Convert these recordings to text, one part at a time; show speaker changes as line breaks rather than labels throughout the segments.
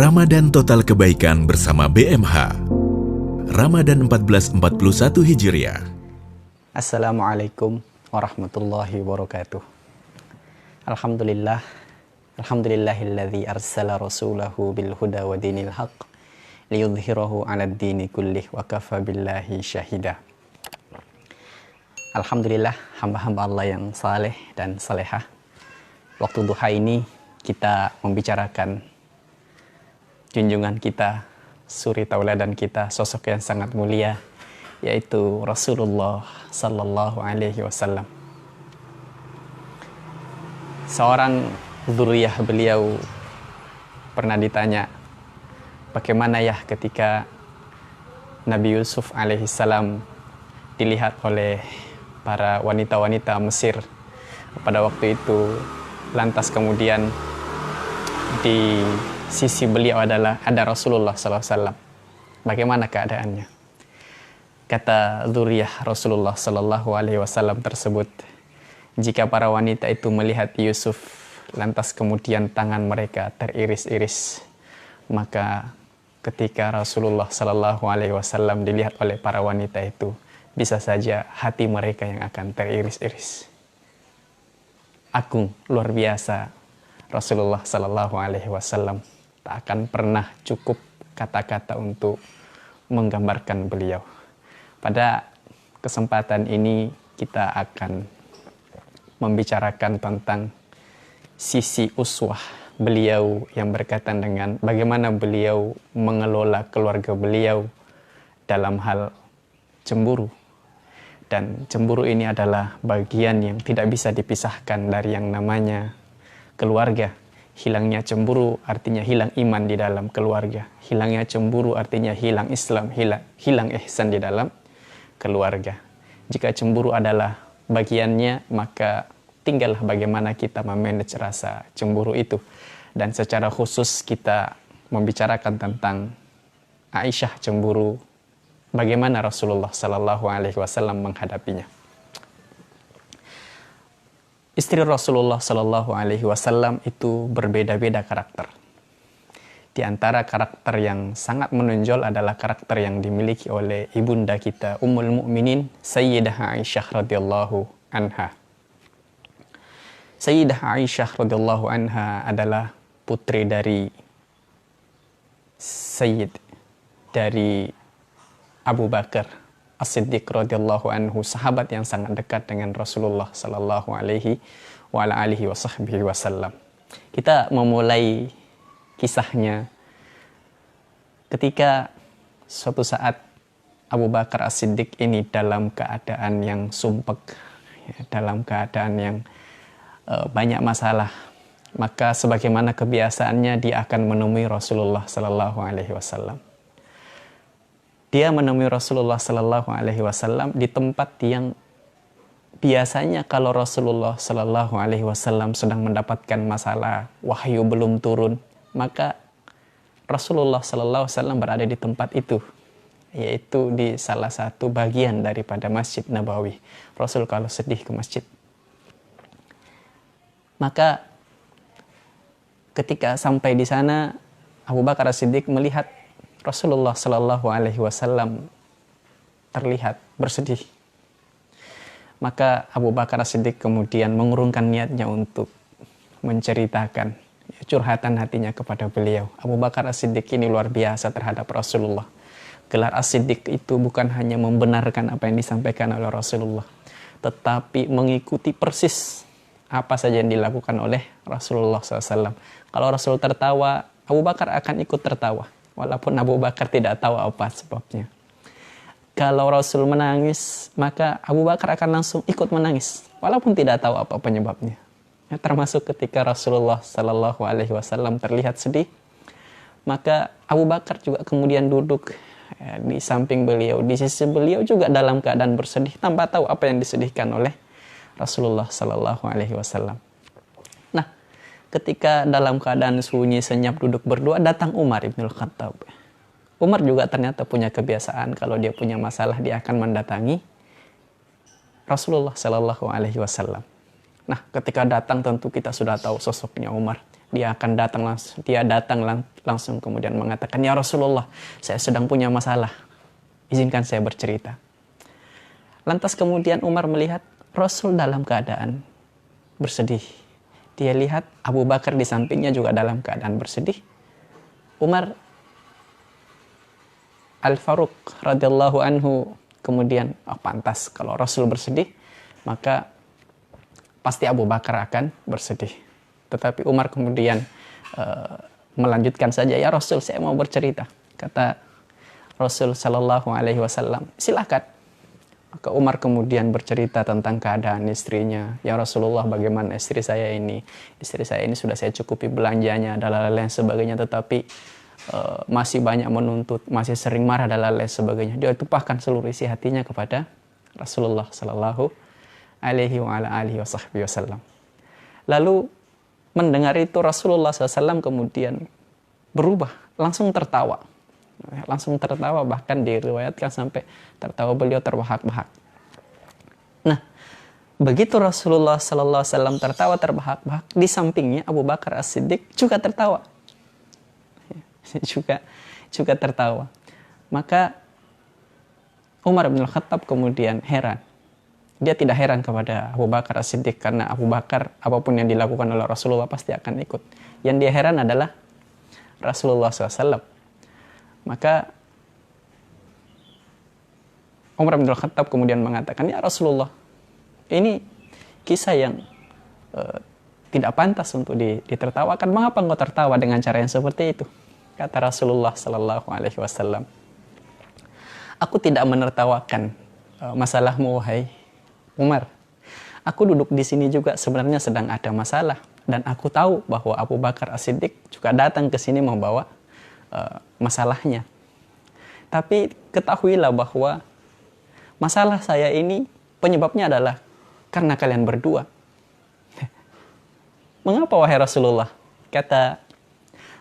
Ramadan Total Kebaikan bersama BMH. Ramadan 1441 Hijriah.
Assalamualaikum warahmatullahi wabarakatuh. Alhamdulillah. Alhamdulillahilladzi arsala rasulahu bil huda wa dinil haq liyudhhirahu 'alad dini kullih wa kafa billahi syahida. Alhamdulillah, hamba-hamba Allah yang saleh dan salehah. Waktu duha ini kita membicarakan junjungan kita, suri tauladan kita, sosok yang sangat mulia, yaitu Rasulullah Sallallahu Alaihi Wasallam. Seorang dzurriyyah beliau pernah ditanya, bagaimana ya ketika Nabi Yusuf alaihissalam dilihat oleh para wanita-wanita Mesir pada waktu itu, lantas kemudian di sisi beliau ada Rasulullah SAW. Bagaimana keadaannya? Kata dzurriyyah Rasulullah SAW tersebut, jika para wanita itu melihat Yusuf, lantas kemudian tangan mereka teriris-iris, maka ketika Rasulullah SAW dilihat oleh para wanita itu, bisa saja hati mereka yang akan teriris-iris. Agung, luar biasa Rasulullah SAW. Tak akan pernah cukup kata-kata untuk menggambarkan beliau. Pada kesempatan ini kita akan membicarakan tentang sisi uswah beliau yang berkaitan dengan bagaimana beliau mengelola keluarga beliau dalam hal cemburu. Dan cemburu ini adalah bagian yang tidak bisa dipisahkan dari yang namanya keluarga. Hilangnya cemburu artinya hilang iman di dalam keluarga. Hilangnya cemburu artinya hilang Islam, hilang ihsan di dalam keluarga. Jika cemburu adalah bagiannya, maka tinggallah bagaimana kita memanage rasa cemburu itu. Dan secara khusus kita membicarakan tentang Aisyah cemburu, bagaimana Rasulullah Sallallahu Alaihi Wasallam menghadapinya. Istri Rasulullah Sallallahu Alaihi Wasallam itu berbeda-beda karakter. Di antara karakter yang sangat menonjol adalah karakter yang dimiliki oleh ibunda kita Ummul Mukminin Sayyidah Aisyah radhiyallahu anha. Sayyidah Aisyah radhiyallahu anha adalah putri dari Sayyid dari Abu Bakar As-Siddiq radhiyallahu anhu, sahabat yang sangat dekat dengan Rasulullah sallallahu alaihi wasallam. Kita memulai kisahnya ketika suatu saat Abu Bakar As-Siddiq ini dalam keadaan yang sumpek, dalam keadaan yang banyak masalah. Maka sebagaimana kebiasaannya dia akan menemui Rasulullah sallallahu alaihi wasallam. Dia menemui Rasulullah Sallallahu Alaihi Wasallam di tempat yang biasanya kalau Rasulullah Sallallahu Alaihi Wasallam sedang mendapatkan masalah, wahyu belum turun, maka Rasulullah Sallallahu Alaihi Wasallam berada di tempat itu, yaitu di salah satu bagian daripada Masjid Nabawi. Rasul kalau sedih ke masjid, maka ketika sampai di sana, Abu Bakar As-Siddiq melihat Rasulullah Sallallahu Alaihi Wasallam terlihat bersedih. Maka Abu Bakar As-Siddiq kemudian mengurungkan niatnya untuk menceritakan curhatan hatinya kepada beliau. Abu Bakar As-Siddiq ini luar biasa terhadap Rasulullah. Gelar As-Siddiq itu bukan hanya membenarkan apa yang disampaikan oleh Rasulullah, tetapi mengikuti persis apa saja yang dilakukan oleh Rasulullah SAW. Kalau Rasul tertawa, Abu Bakar akan ikut tertawa, walaupun Abu Bakar tidak tahu apa sebabnya. Kalau Rasul menangis, maka Abu Bakar akan langsung ikut menangis, walaupun tidak tahu apa penyebabnya. Ya, termasuk ketika Rasulullah Sallallahu Alaihi Wasallam terlihat sedih, maka Abu Bakar juga kemudian duduk di samping beliau, di sisi beliau juga dalam keadaan bersedih, tanpa tahu apa yang disedihkan oleh Rasulullah Sallallahu Alaihi Wasallam. Nah, ketika dalam keadaan sunyi senyap duduk berdua, datang Umar Ibnul Khattab. Umar juga ternyata punya kebiasaan kalau dia punya masalah dia akan mendatangi Rasulullah Sallallahu Alaihi Wasallam. Nah, ketika datang tentu kita sudah tahu sosoknya Umar. dia datang langsung kemudian mengatakan, "Ya Rasulullah, saya sedang punya masalah. Izinkan saya bercerita." Lantas kemudian Umar melihat Rasul dalam keadaan bersedih. Dia lihat Abu Bakar di sampingnya juga dalam keadaan bersedih. Umar Al-Faruq radhiyallahu anhu kemudian, pantas kalau Rasul bersedih, maka pasti Abu Bakar akan bersedih. Tetapi Umar kemudian melanjutkan saja, "Ya Rasul, saya mau bercerita." Kata Rasul Shallallahu Alaihi Wasallam, "Silakan." Maka Umar kemudian bercerita tentang keadaan istrinya. "Ya Rasulullah, bagaimana istri saya ini? Istri saya ini sudah saya cukupi belanjanya dan lain sebagainya, tetapi masih banyak menuntut, masih sering marah dan lain sebagainya." Dia tumpahkan seluruh isi hatinya kepada Rasulullah Sallallahu Alaihi Wasallam. Lalu mendengar itu Rasulullah SAW kemudian berubah, langsung tertawa, bahkan diriwayatkan sampai tertawa beliau terbahak-bahak. Nah, begitu Rasulullah SAW tertawa terbahak-bahak, di sampingnya Abu Bakar As-Siddiq juga tertawa. juga tertawa. Maka Umar bin Khattab kemudian heran. Dia tidak heran kepada Abu Bakar As-Siddiq, karena Abu Bakar apapun yang dilakukan oleh Rasulullah pasti akan ikut. Yang dia heran adalah Rasulullah SAW. Maka Umar bin Khattab kemudian mengatakan, "Ya Rasulullah, ini kisah yang tidak pantas untuk ditertawakan. Mengapa engkau tertawa dengan cara yang seperti itu?" Kata Rasulullah Sallallahu Alaihi Wasallam, "Aku tidak menertawakan masalahmu, wahai Umar. Aku duduk di sini juga sebenarnya sedang ada masalah, dan aku tahu bahwa Abu Bakar As-Siddiq juga datang ke sini membawa masalahnya. Tapi ketahuilah bahwa masalah saya ini penyebabnya adalah karena kalian berdua." "Mengapa wahai Rasulullah?" Kata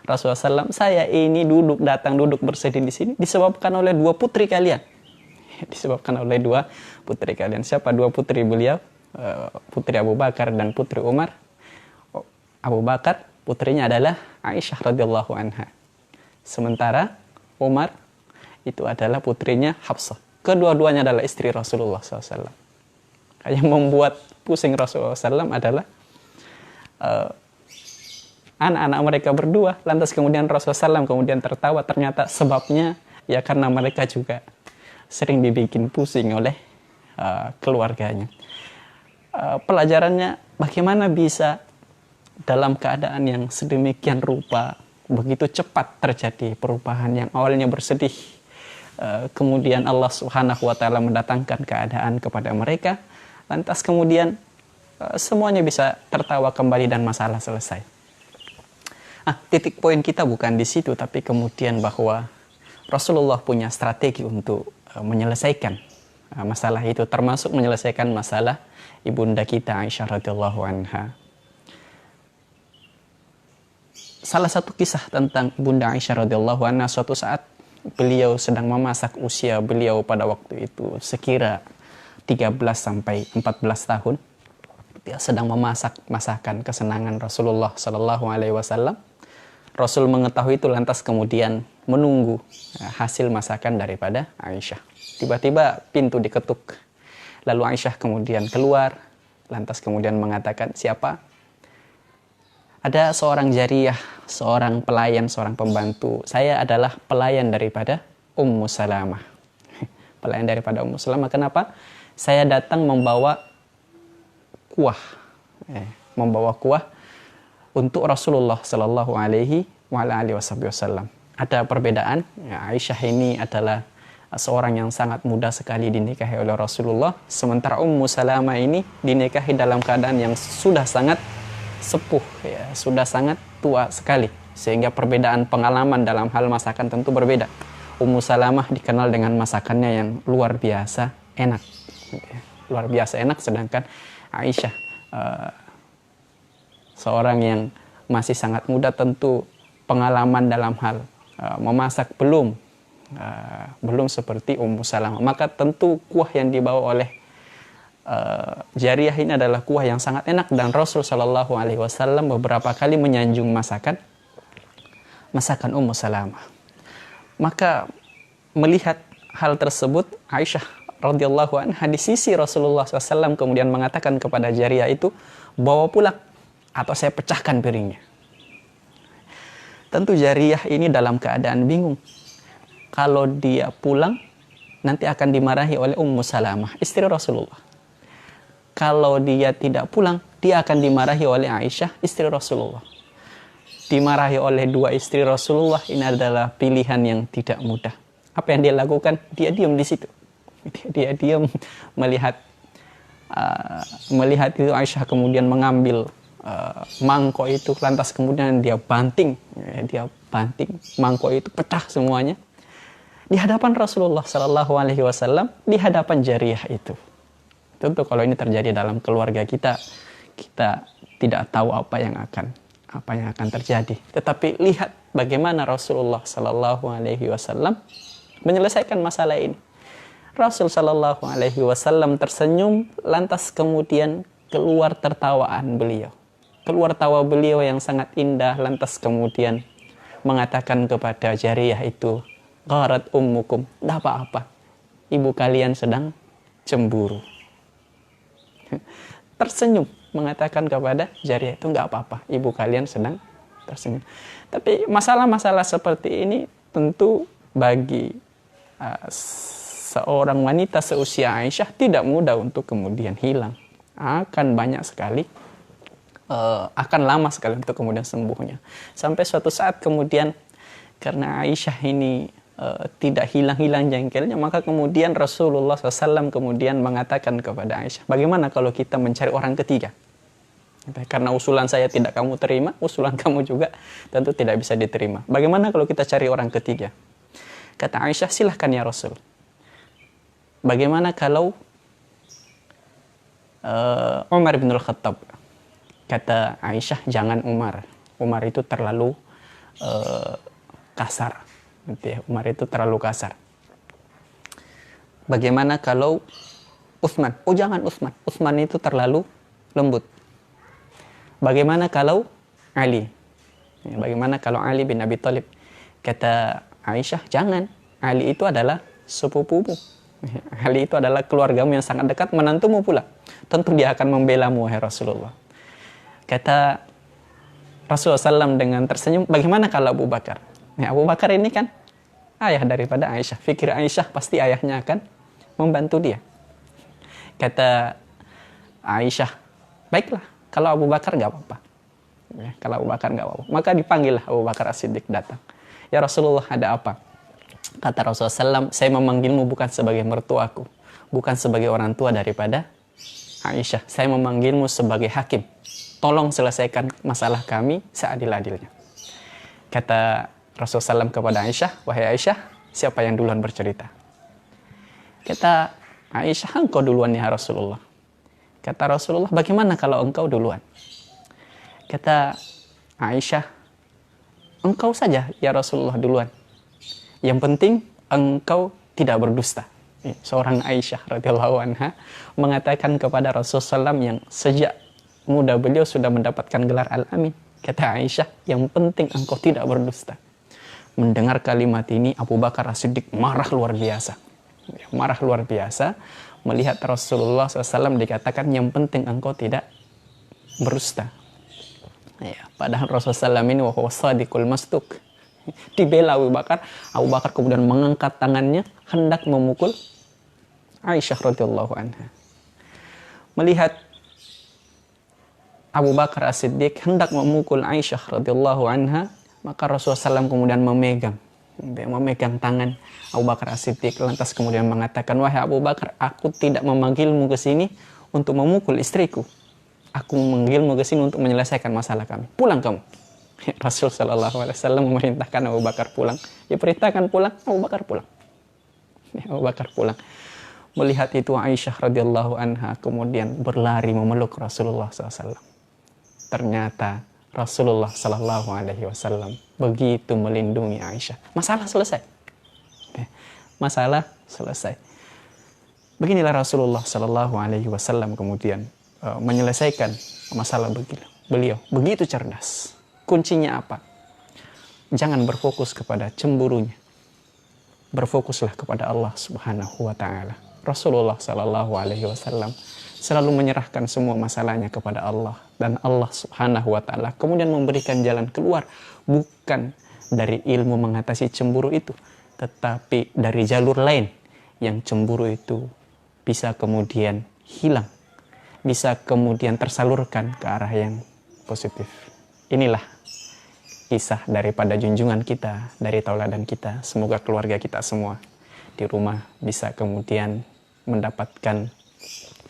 Rasulullah SAW, "Saya ini duduk bersedih di sini disebabkan oleh dua putri kalian." Disebabkan oleh dua putri kalian. Siapa dua putri beliau? Putri Abu Bakar dan putri Umar. Abu Bakar putrinya adalah Aisyah radhiyallahu anha. Sementara Umar itu adalah putrinya Hafsah. Kedua-duanya adalah istri Rasulullah SAW. Yang membuat pusing Rasulullah SAW adalah anak-anak mereka berdua. Lantas kemudian Rasulullah SAW kemudian tertawa. Ternyata sebabnya ya karena mereka juga sering dibikin pusing oleh keluarganya. Pelajarannya, bagaimana bisa dalam keadaan yang sedemikian rupa, begitu cepat terjadi perubahan yang awalnya bersedih, kemudian Allah Subhanahu wa Ta'ala mendatangkan keadaan kepada mereka, lantas kemudian semuanya bisa tertawa kembali dan masalah selesai. Titik poin kita bukan di situ, tapi kemudian bahwa Rasulullah punya strategi untuk menyelesaikan masalah itu, termasuk menyelesaikan masalah ibunda kita Aisyah radhiyallahu anha. Salah satu kisah tentang ibunda Aisyah radhiyallahu anha, suatu saat beliau sedang memasak, usia beliau pada waktu itu sekira 13 sampai 14 tahun. Dia sedang memasak masakan kesenangan Rasulullah sallallahu alaihi wasallam. Rasul mengetahui itu, lantas kemudian menunggu hasil masakan daripada Aisyah. Tiba-tiba pintu diketuk. Lalu Aisyah kemudian keluar, lantas kemudian mengatakan, "Siapa?" "Ada seorang jariyah, seorang pelayan, seorang pembantu. Saya adalah pelayan daripada Ummu Salamah." Pelayan daripada Ummu Salamah. Kenapa? "Saya datang membawa kuah. Membawa kuah untuk Rasulullah Sallallahu Alaihi Wasallam." Ada perbedaan. Aisyah ini adalah seorang yang sangat muda sekali dinikahi oleh Rasulullah, sementara Ummu Salamah ini dinikahi dalam keadaan yang sudah sangat sepuh, sudah sangat tua sekali, sehingga perbedaan pengalaman dalam hal masakan tentu berbeda. Ummu Salamah dikenal dengan masakannya yang luar biasa enak, sedangkan Aisyah seorang yang masih sangat muda, tentu pengalaman dalam hal memasak belum seperti Ummu Salamah. Maka tentu kuah yang dibawa oleh jariyah ini adalah kuah yang sangat enak, dan Rasul Shallallahu Alaihi Wasallam beberapa kali menyanjung masakan Ummu Salamah. Maka melihat hal tersebut, Aisyah radhiyallahu anha di sisi Rasulullah SAW kemudian mengatakan kepada jariyah itu, bawa pulang atau saya pecahkan piringnya. Tentu jariyah ini dalam keadaan bingung. Kalau dia pulang, nanti akan dimarahi oleh Ummu Salamah, istri Rasulullah. Kalau dia tidak pulang, dia akan dimarahi oleh Aisyah, istri Rasulullah. Dimarahi oleh dua istri Rasulullah, ini adalah pilihan yang tidak mudah. Apa yang dia lakukan? Dia diam di situ. Dia diam melihat itu Aisyah kemudian mengambil mangkok itu, lantas kemudian dia banting mangkok itu, pecah semuanya di hadapan Rasulullah Sallallahu Alaihi Wasallam, di hadapan jariyah itu. Tentu kalau ini terjadi dalam keluarga kita tidak tahu apa yang akan terjadi. Tetapi lihat bagaimana Rasulullah Sallallahu Alaihi Wasallam menyelesaikan masalah ini. Rasul Sallallahu Alaihi Wasallam tersenyum, lantas kemudian keluar tertawaan beliau. Keluar tawa beliau yang sangat indah, lantas kemudian mengatakan kepada jariyah itu, gharat ummukum, tidak apa-apa, ibu kalian sedang cemburu. Tersenyum mengatakan kepada jariyah itu, nggak apa-apa, ibu kalian sedang tersenyum. Tapi masalah-masalah seperti ini tentu bagi seorang wanita seusia Aisyah tidak mudah untuk kemudian hilang. Akan banyak sekali, akan lama sekali untuk kemudian sembuhnya. Sampai suatu saat kemudian karena Aisyah ini tidak hilang-hilang jengkelnya, maka kemudian Rasulullah SAW kemudian mengatakan kepada Aisyah, bagaimana kalau kita mencari orang ketiga? Karena usulan saya tidak kamu terima, usulan kamu juga tentu tidak bisa diterima. Bagaimana kalau kita cari orang ketiga? Kata Aisyah, silahkan ya Rasul. Bagaimana kalau Umar bin Al-Khattab? Kata Aisyah, jangan Umar. Umar itu terlalu kasar. Umar itu terlalu kasar. Bagaimana kalau Utsman? Oh jangan Utsman. Utsman itu terlalu lembut. Bagaimana kalau Ali? Bagaimana kalau Ali bin Abi Thalib? Kata Aisyah, jangan. Ali itu adalah sepupumu. Ali itu adalah keluargamu yang sangat dekat, menantumu pula. Tentu dia akan membelamu, wahai Rasulullah. Kata Rasulullah SAW dengan tersenyum, bagaimana kalau Abu Bakar? Abu Bakar ini kan ayah daripada Aisyah. Fikir Aisyah pasti ayahnya akan membantu dia. Kata Aisyah, baiklah, kalau Abu Bakar nggak apa-apa. Kalau Abu Bakar nggak apa-apa. Maka dipanggillah Abu Bakar As-Siddiq datang. Ya Rasulullah, ada apa? Kata Rasulullah SAW, saya memanggilmu bukan sebagai mertuaku, bukan sebagai orang tua daripada Aisyah. Saya memanggilmu sebagai hakim. Tolong selesaikan masalah kami seadil-adilnya. Kata Rasulullah SAW kepada Aisyah, wahai Aisyah, siapa yang duluan bercerita? Kata Aisyah, engkau duluan ya Rasulullah. Kata Rasulullah, bagaimana kalau engkau duluan? Kata Aisyah, engkau saja ya Rasulullah duluan. Yang penting engkau tidak berdusta. Seorang Aisyah radhiyallahu anha mengatakan kepada Rasulullah SAW yang sejak muda beliau sudah mendapatkan gelar Al-Amin. Kata Aisyah, yang penting engkau tidak berdusta. Mendengar kalimat ini, Abu Bakar As-Siddiq marah luar biasa. Marah luar biasa melihat Rasulullah SAW dikatakan yang penting engkau tidak berdusta. Ya, padahal Rasulullah SAW ini wahuwa shadiqul masduq. Dibela Abu Bakar. Abu Bakar kemudian mengangkat tangannya hendak memukul Aisyah radhiyallahu anha. Melihat Abu Bakar As-Siddiq hendak memukul Aisyah radhiyallahu anha, maka Rasulullah SAW kemudian memegang tangan Abu Bakar As-Siddiq, lantas kemudian mengatakan, wahai Abu Bakar, aku tidak memanggilmu ke sini untuk memukul istriku. Aku memanggilmu ke sini untuk menyelesaikan masalah kami. Pulang kamu. Rasulullah SAW memerintahkan Abu Bakar pulang. Dia perintahkan pulang, Abu Bakar pulang. Abu Bakar pulang. Melihat itu Aisyah radhiyallahu anha kemudian berlari memeluk Rasulullah SAW. Ternyata Rasulullah Sallallahu Alaihi Wasallam begitu melindungi Aisyah. Masalah selesai. Masalah selesai. Beginilah Rasulullah Shallallahu Alaihi Wasallam kemudian menyelesaikan masalah beliau. Begitu cerdas. Kuncinya apa? Jangan berfokus kepada cemburunya. Berfokuslah kepada Allah Subhanahu wa Ta'ala. Rasulullah Shallallahu Alaihi Wasallam selalu menyerahkan semua masalahnya kepada Allah, dan Allah Subhanahu wa Ta'ala kemudian memberikan jalan keluar, bukan dari ilmu mengatasi cemburu itu, tetapi dari jalur lain yang cemburu itu bisa kemudian hilang, bisa kemudian tersalurkan ke arah yang positif. Inilah kisah daripada junjungan kita, dari tauladan kita. Semoga keluarga kita semua di rumah bisa kemudian mendapatkan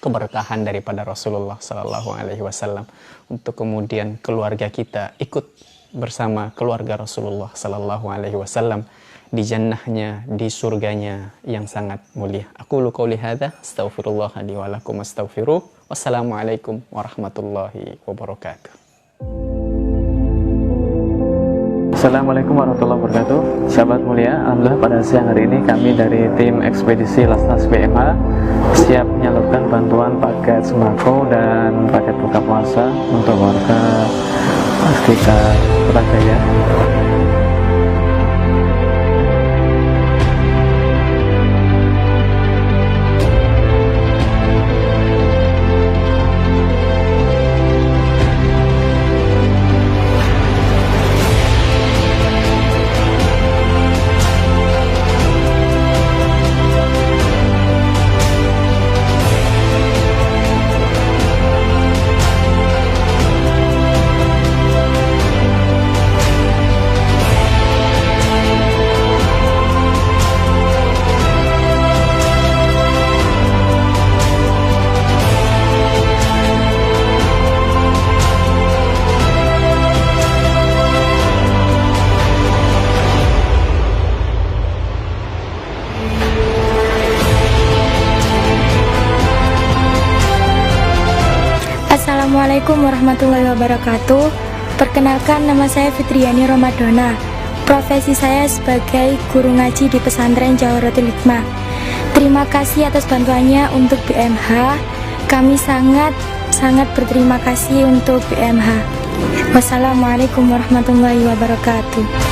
keberkahan daripada Rasulullah Sallallahu Alaihi Wasallam, untuk kemudian keluarga kita ikut bersama keluarga Rasulullah Sallallahu Alaihi Wasallam di jannahnya, di surganya yang sangat mulia. Aku qouli hadza, astaghfirullah li wa lakum, astaghfiruh. Wassalamualaikum warahmatullahi wabarakatuh.
Assalamualaikum warahmatullahi wabarakatuh. Sahabat mulia, alhamdulillah pada siang hari ini kami dari tim ekspedisi Lastas BMH siap menyalurkan bantuan paket sembako dan paket buka puasa untuk warga sekitar Kota Jaya.
Assalamualaikum warahmatullahi wabarakatuh. Perkenalkan, nama saya Fitriani Ramadona. Profesi saya sebagai guru ngaji di pesantren Jawharatul Hikmah. Terima kasih atas bantuannya untuk BMH. Kami sangat berterima kasih untuk BMH. Wassalamualaikum warahmatullahi wabarakatuh.